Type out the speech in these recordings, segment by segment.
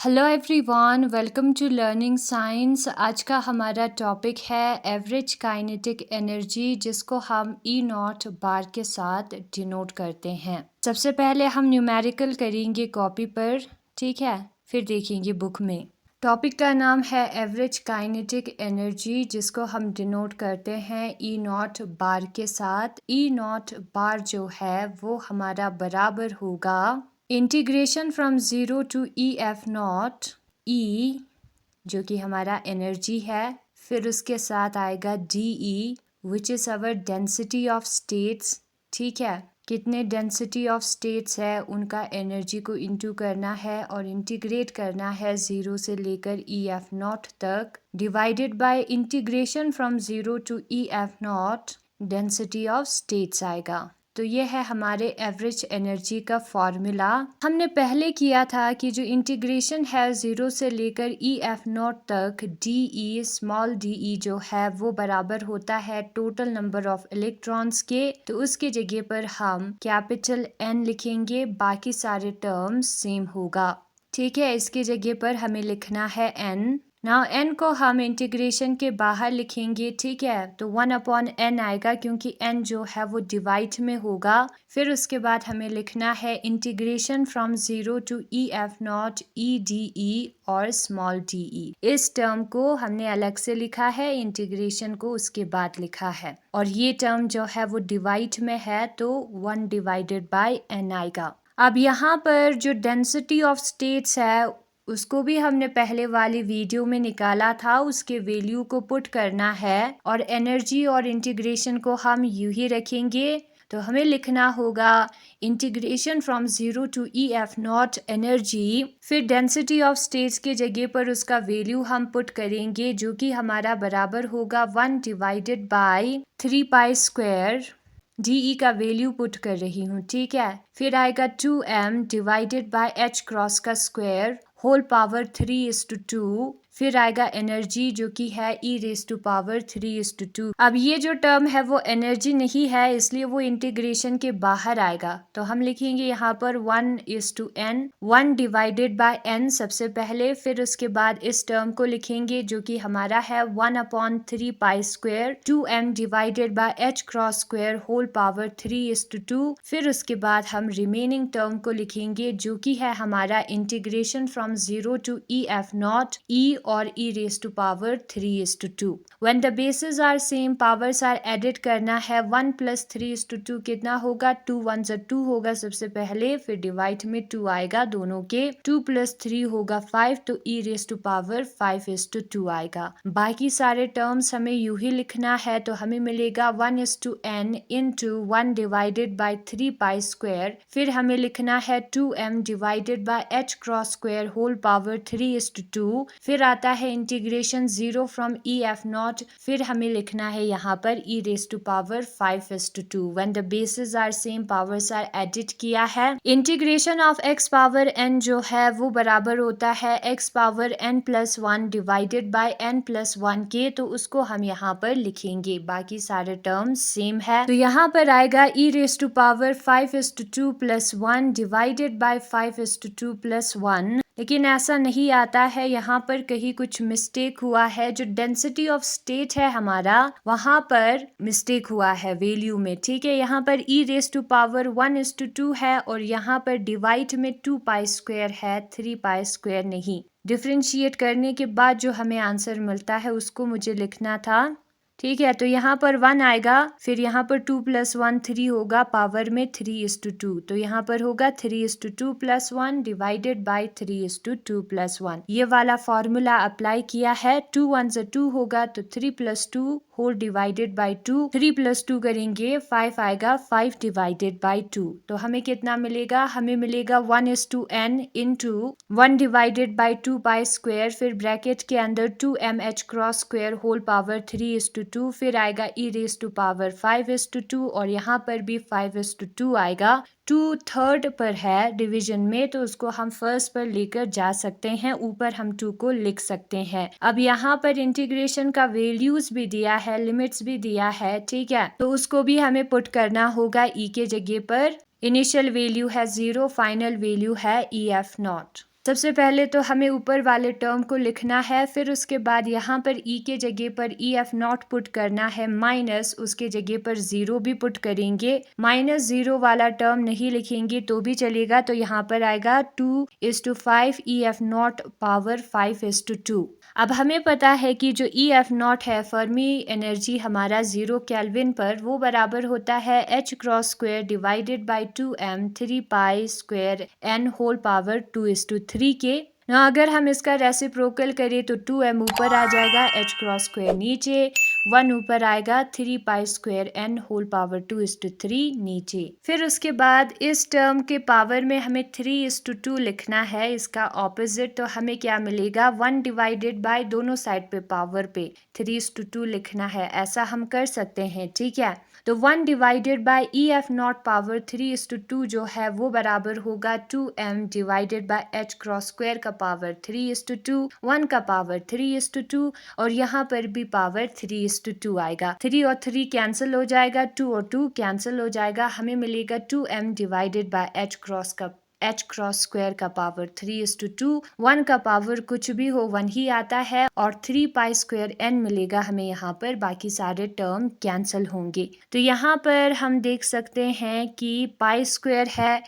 Hello everyone, welcome to learning science. आज का हमारा टॉपिक है एवरेज काइनेटिक एनर्जी, जिसको हम ई नॉट बार के साथ डिनोट करते हैं। सबसे पहले हम न्यूमेरिकल करेंगे कॉपी पर, ठीक है, फिर देखेंगे बुक में। टॉपिक का नाम है एवरेज काइनेटिक एनर्जी, जिसको हम डिनोट करते हैं ई नॉट बार के साथ। ई नॉट बार जो है वो हमारा बराबर होगा integration from zero to E F naught, E जो कि हमारा एनर्जी है, फिर उसके साथ आएगा D E which is our density of states. ठीक है, कितने डेंसिटी ऑफ स्टेट्स है उनका एनर्जी को इंटू करना है और इंटीग्रेट करना है ज़ीरो से लेकर ई एफ नॉट तक, divided by integration from zero to E F naught density of states आएगा। तो ये है हमारे एवरेज एनर्जी का फॉर्मूला। हमने पहले किया था कि जो इंटीग्रेशन है ज़ीरो से लेकर ई एफ नॉट तक, D E small D E जो है वो बराबर होता है टोटल नंबर ऑफ इलेक्ट्रॉन्स के। तो उसके जगह पर हम कैपिटल एन लिखेंगे, बाकी सारे टर्म्स सेम होगा। ठीक है, इसके जगह पर हमें लिखना है एन। नाउ एन को हम इंटीग्रेशन के बाहर लिखेंगे, ठीक है, तो 1/n आएगा क्योंकि n जो है वो डिवाइड में होगा। फिर उसके बाद हमें लिखना है integration from zero to E F naught E D E और स्मॉल डी ई। इस टर्म को हमने अलग से लिखा है, इंटीग्रेशन को उसके बाद लिखा है, और ये टर्म जो है वो डिवाइड में है तो 1/n आएगा। अब यहाँ पर जो डेंसिटी ऑफ स्टेट्स है उसको भी हमने पहले वाली वीडियो में निकाला था, उसके वैल्यू को पुट करना है, और एनर्जी और इंटीग्रेशन को हम यूं ही रखेंगे। तो हमें लिखना होगा integration from zero to E F naught energy, फिर डेंसिटी ऑफ स्टेट्स के जगह पर उसका वैल्यू हम पुट करेंगे, जो कि हमारा बराबर होगा 1/3π²। डी ई का वैल्यू पुट कर रही हूँ, ठीक है। फिर आएगा 2m divided by h cross का स्क्वायर होल पावर 3:2। फिर आएगा एनर्जी जो कि है e⁻³ अब ये जो टर्म है वो एनर्जी नहीं है, इसलिए वो इंटीग्रेशन के बाहर आएगा। तो हम लिखेंगे यहाँ पर 1:n, 1 डिवाइडेड बाय n सबसे पहले, फिर उसके बाद इस टर्म को लिखेंगे जो कि हमारा है 1/3π², 2m divided by h cross square whole power 3:2। फिर उसके बाद हम रिमेनिंग टर्म को लिखेंगे जो कि है हमारा integration from zero to E F naught E और e⁻³ when the basis are same, powers are added करना है। 1 + 3:2 कितना होगा? 2 1 2 होगा सबसे पहले, फिर डिवाइड में 2 आएगा दोनों के, 2 + 3 होगा 5, तो e⁻⁵ आएगा। बाकी सारे टर्म्स हमें यूं ही लिखना है, तो हमें मिलेगा 1:n इंटू 1 डिवाइडेड बाय 3π², फिर हमें लिखना है 2m divided by h cross square whole power 3:2। फिर आता है integration 0 from E F naught, फिर हमें लिखना है यहाँ पर e⁻⁵ when the basis are same, powers are added किया है। Integration of x power n जो है वो बराबर होता है x power n+1 divided by n+1 के, तो उसको हम यहाँ पर लिखेंगे, बाकी सारे टर्म्स सेम है। तो यहाँ पर आएगा e⁻⁵ + 1 डिवाइडेड बाय 5:2 + 1, लेकिन ऐसा नहीं आता है, यहाँ पर कहीं कुछ मिस्टेक हुआ है। जो डेंसिटी ऑफ स्टेट है हमारा, वहाँ पर मिस्टेक हुआ है वैल्यू में, ठीक है। यहाँ पर e⁻1:2 है और यहाँ पर डिवाइड में 2π² है, 3π² नहीं। डिफ्रेंशिएट करने के बाद जो हमें आंसर मिलता है उसको मुझे लिखना था, ठीक है। तो यहाँ पर 1 आएगा, फिर यहाँ पर 2 + 1 3 होगा, पावर में 3:2, तो यहाँ पर होगा 3:2 + 1 डिवाइडेड बाय 3:2 + 1। ये वाला फॉर्मूला अप्लाई किया है। 2 1 2 होगा, तो 3 + 2 होल डिवाइडेड बाय 2, 3 + 2 करेंगे 5 आएगा, 5 डिवाइडेड बाय 2। तो हमें कितना मिलेगा? हमें मिलेगा 1:n इंटू 1 डिवाइडेड बाय 2π², फिर ब्रैकेट के अंदर 2m h cross square whole power 3:2, फिर आएगा e⁻⁵ और यहाँ पर भी 5:2 आएगा। 2 थर्ड पर है डिवीजन में, तो उसको हम फर्स्ट पर लेकर जा सकते हैं, ऊपर हम 2 को लिख सकते हैं। अब यहाँ पर इंटीग्रेशन का वैल्यूज भी दिया है, लिमिट्स भी दिया है, ठीक है, तो उसको भी हमें पुट करना होगा ई के जगह पर। इनिशियल वैल्यू है 0, फाइनल वैल्यू है ई एफ नॉट। सबसे पहले तो हमें ऊपर वाले टर्म को लिखना है, फिर उसके बाद यहाँ पर ई के जगह पर ई एफ नॉट पुट करना है माइनस उसके जगह पर 0 भी पुट करेंगे। -0 वाला टर्म नहीं लिखेंगे तो भी चलेगा, तो यहाँ पर आएगा 2:5 ई एफ नॉट पावर 5:2। अब हमें पता है कि जो ई एफ नॉट है फर्मी एनर्जी हमारा 0 केल्विन पर, वो बराबर होता है h cross square divided by 2m 3 pi square n whole power 2:3 के। ना अगर हम इसका रेसिप्रोकल करें तो 2m ऊपर आ जाएगा, h क्रॉस स्क्वायर नीचे, 1 ऊपर आएगा, 3 pi square n whole power 2:3 नीचे। फिर उसके बाद इस टर्म के पावर में हमें 3:2 लिखना है, इसका ऑपोजिट, तो हमें क्या मिलेगा 1 डिवाइडेड बाय दोनों साइड पे पावर पे 3:2 लिखना है, ऐसा हम कर सकते हैं, ठीक है। तो 1 divided bye E F not power 3:2 जो है वो बराबर होगा 2m divided by h cross square का पावर 3:2, 1 का पावर 3:2 और यहाँ पर भी पावर 3:2 आएगा। 3 और 3 कैंसिल हो जाएगा, 2 और 2 कैंसिल हो जाएगा, हमें मिलेगा 2m divided by h cross square का पावर 3:2, 1 का पावर कुछ भी हो 1 ही आता है और 3 पाई स्क्वायर n मिलेगा हमें यहाँ पर, बाकी सारे टर्म कैंसिल होंगे। तो यहाँ पर हम देख सकते हैं कि पाई स्क्वायर है,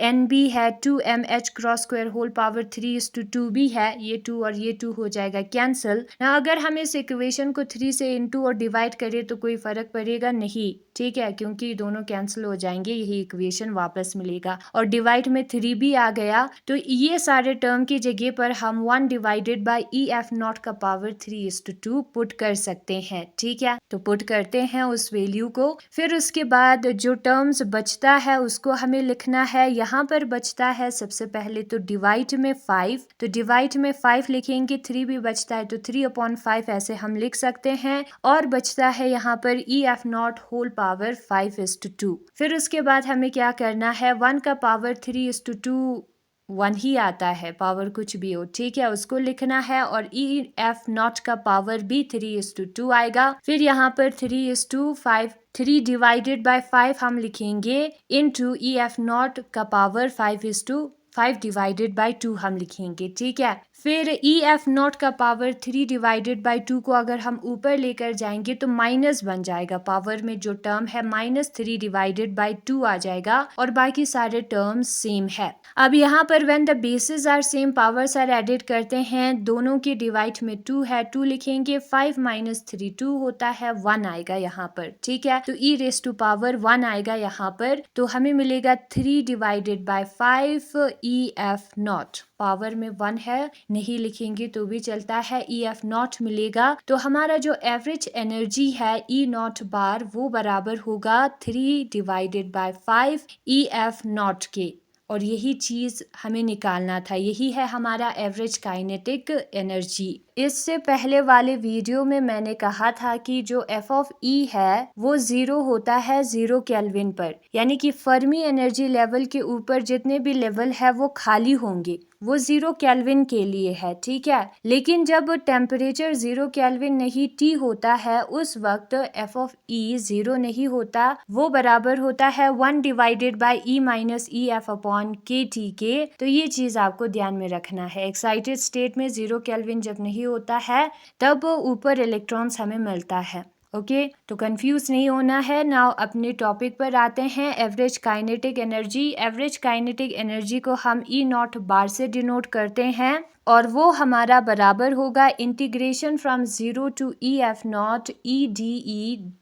n भी है, 2mh cross square whole power 3:2 भी है, ये 2 और ये 2 हो जाएगा कैंसिल ना। अगर हम इस इक्वेशन को 3 से इनटू और डिवाइड करें तो कोई फर्क पड़ेगा नहीं, ठीक है, क्योंकि दोनों कैंसिल हो जाएंगे, यही इक्वेशन वापस मिलेगा। और डिवाइड में 3 भी आ गया, तो ये सारे टर्म की जगह पर हम 1 divided by E F not का पावर 3:2 पुट कर सकते हैं, ठीक है। तो पुट करते हैं उस वैल्यू को, फिर उसके बाद जो टर्म्स बचता है उसको हमें लिखना है। यहाँ पर बचता है सबसे पहले तो डिवाइड में 5, तो डिवाइड में 5 लिखेंगे, 3 भी बचता है तो 3/5 ऐसे हम लिख सकते हैं, और बचता है यहाँ पर E F naught whole power 5:2। फिर उसके बाद हमें क्या करना है, 1 का पावर 3:2 1 ही आता है, पावर कुछ भी हो, ठीक है, उसको लिखना है, और ई एफ नॉट का पावर भी 3:2 आएगा। फिर यहाँ पर 3:5, 3 डिवाइडेड बाय 5 हम लिखेंगे इनटू ई एफ नॉट का पावर 5 डिवाइडेड बाय 2 हम लिखेंगे, ठीक है। फिर ई एफ नॉट का पावर 3 डिवाइडेड बाय 2 को अगर हम ऊपर लेकर जाएंगे तो माइनस बन जाएगा, पावर में जो टर्म है -3 डिवाइडेड बाय 2 आ जाएगा, और बाकी सारे टर्म्स सेम है। अब यहाँ पर when the basis are same powers are added करते हैं, दोनों के डिवाइड में 2 है, 2 लिखेंगे, 5 - 3 2 होता है, 1 आएगा यहाँ पर, ठीक है। तो ई रेस टू पावर 1 आएगा यहाँ पर, तो हमें मिलेगा 3 divided by 5 E F not, power में 1 है, नहीं लिखेंगे तो भी चलता है, ई एफ नॉट मिलेगा। तो हमारा जो एवरेज एनर्जी है ई नॉट बार वो बराबर होगा 3 divided by 5 E F not के, और यही चीज हमें निकालना था, यही है हमारा एवरेज काइनेटिक एनर्जी। इससे पहले वाले वीडियो में मैंने कहा था कि जो एफ ऑफ ई है वो 0 होता है 0 केल्विन पर, यानी कि फर्मी एनर्जी लेवल के ऊपर जितने भी लेवल है वो खाली होंगे, वो 0 केल्विन के लिए है, ठीक है। लेकिन जब टेम्परेचर 0 केल्विन नहीं टी होता है उस वक्त एफ ऑफ ई 0 नहीं होता, वो बराबर होता है 1 divided by E minus E F upon के टी के। तो ये चीज आपको ध्यान में रखना है, एक्साइटेड स्टेट में 0 केल्विन जब नहीं होता है तब ऊपर इलेक्ट्रॉन्स हमें मिलता है, ओके। तो कंफ्यूज नहीं होना है। नाउ अपने टॉपिक पर आते हैं, average kinetic energy. Average kinetic energy को हम ई नॉट बार से डिनोट करते हैं, और वो हमारा बराबर होगा integration from 0 to E F naught E D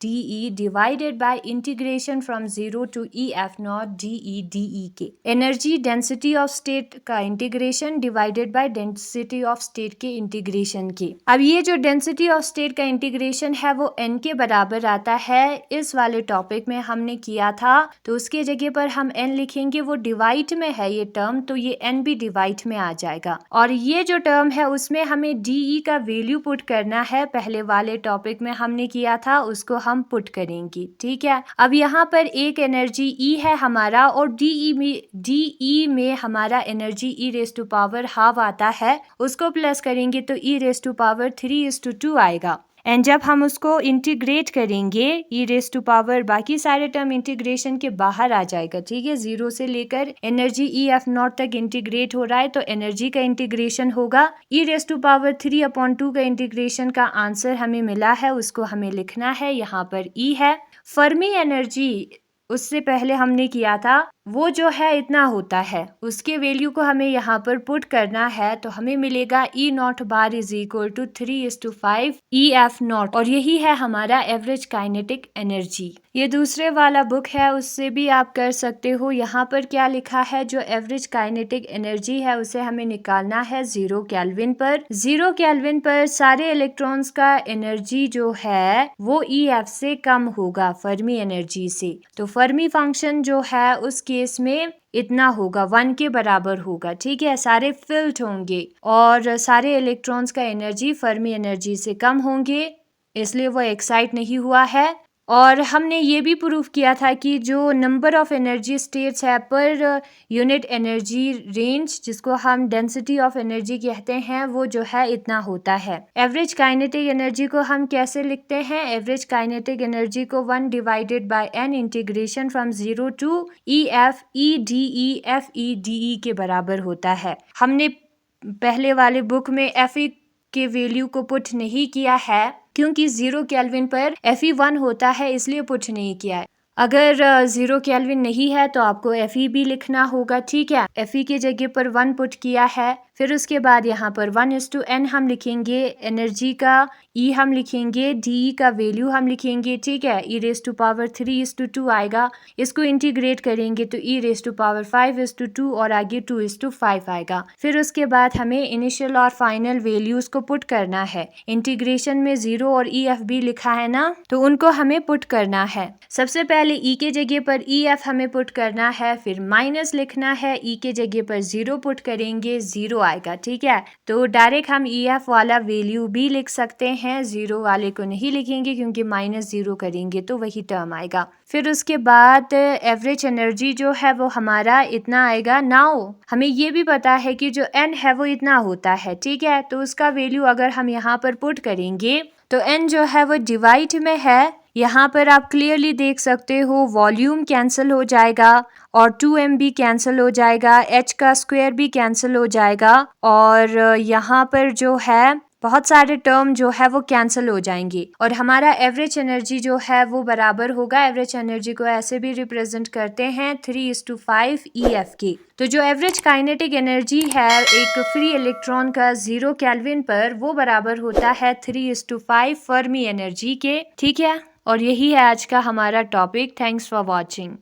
E divided by integration from 0 to E F naught D E के। एनर्जी डेंसिटी ऑफ स्टेट का integration divided by density of state के इंटीग्रेशन के। अब ये जो डेंसिटी ऑफ स्टेट का integration है वो n के बराबर आता है, इस वाले टॉपिक में हमने किया था, तो उसके जगह पर हम n लिखेंगे, वो डिवाइड में है ये टर्म, तो ये n भी डिवाइड में आ जाएगा, और ये जो टर्म है उसमें हमें डी का वैल्यू पुट करना है, पहले वाले टॉपिक में हमने किया था उसको हम पुट करेंगे, ठीक है। अब यहाँ पर एक एनर्जी E है हमारा, और डी में हमारा energy e raise to power half आता है, उसको प्लस करेंगे तो e रेस टू पावर 3:2 आएगा। एंड जब हम उसको इंटीग्रेट करेंगे ई रेस टू पावर बाकी सारे टर्म इंटीग्रेशन के बाहर आ जाएगा, ठीक है। 0 से लेकर एनर्जी ई एफ नॉट तक इंटीग्रेट हो रहा है तो एनर्जी का इंटीग्रेशन होगा। ई रेस टू पावर 3/2 का इंटीग्रेशन का आंसर हमें मिला है, उसको हमें लिखना है। यहाँ पर ई है। फर्मी एनर्जी उससे पहले हमने किया था, वो जो है इतना होता है, उसके वैल्यू को हमें यहाँ पर पुट करना है तो हमें मिलेगा E naught bar is equal to 3:5 E F naught, और यही है हमारा एवरेज काइनेटिक एनर्जी। ये दूसरे वाला बुक है, उससे भी आप कर सकते हो। यहाँ पर क्या लिखा है, जो एवरेज काइनेटिक एनर्जी है उसे हमें निकालना है 0 केल्विन पर। 0 केल्विन पर सारे इलेक्ट्रॉन्स का एनर्जी जो है वो ई एफ से कम होगा, फर्मी एनर्जी से। तो फर्मी फंक्शन जो है उस केस में इतना होगा, 1 के बराबर होगा, ठीक है। सारे फिल्ड होंगे और सारे इलेक्ट्रॉन्स का एनर्जी फर्मी एनर्जी से कम होंगे, इसलिए वो एक्साइट नहीं हुआ है। और हमने ये भी प्रूफ किया था कि जो नंबर ऑफ एनर्जी स्टेट्स है पर यूनिट एनर्जी रेंज, जिसको हम डेंसिटी ऑफ एनर्जी कहते हैं, वो जो है इतना होता है। एवरेज काइनेटिक एनर्जी को हम कैसे लिखते हैं, एवरेज काइनेटिक एनर्जी को 1 divided by n integration from 0 to E F E D E F E D E के बराबर होता है। हमने पहले वाले बुक में एफ ई के वैल्यू को पुट नहीं किया है क्योंकि 0 केल्विन पर Fe1 होता है, इसलिए पुट नहीं किया है। अगर 0 केल्विन नहीं है तो आपको Fe भी लिखना होगा, ठीक है। Fe के जगह पर 1 पुट किया है, फिर उसके बाद यहाँ पर 1:n हम लिखेंगे, एनर्जी का E हम लिखेंगे, DE का वैल्यू हम लिखेंगे, ठीक है। e रेस टू पावर 3:2 आएगा, इसको इंटीग्रेट करेंगे तो e रेस टू पावर 5:2 और आगे 2:5 आएगा। फिर उसके बाद हमें इनिशियल और फाइनल वैल्यूज को पुट करना है। इंटीग्रेशन में 0 और EF भी लिखा है ना, तो उनको हमें पुट करना है। सबसे पहले E के जगह पर EF हमें पुट करना है, फिर माइनस लिखना है, E के जगह पर 0 पुट करेंगे, 0 आएगा, ठीक है। तो डायरेक्ट हम EF वाला वैल्यू भी लिख सकते हैं, 0 वाले को नहीं लिखेंगे क्योंकि -0 करेंगे तो वही टर्म आएगा। फिर उसके बाद एवरेज एनर्जी जो है वो हमारा इतना आएगा। नाउ हमें ये भी पता है कि जो n है वो इतना होता है, ठीक है। तो उसका वैल्यू अगर हम यहाँ पर पुट करेंगे तो n जो है वो डिवाइड में है। यहाँ पर आप क्लियरली देख सकते हो, वॉल्यूम कैंसिल हो जाएगा और 2m भी कैंसिल हो जाएगा, h का स्क्वायर भी कैंसिल हो जाएगा और यहाँ पर जो है बहुत सारे टर्म जो है वो कैंसिल हो जाएंगे और हमारा एवरेज एनर्जी जो है वो बराबर होगा। एवरेज एनर्जी को ऐसे भी रिप्रेजेंट करते हैं 3:5 EF के। तो जो एवरेज काइनेटिक एनर्जी है एक फ्री इलेक्ट्रॉन का 0 केल्विन पर, वो बराबर होता है 3:5 फर्मी एनर्जी के, ठीक है। और यही है आज का हमारा टॉपिक। Thanks for watching.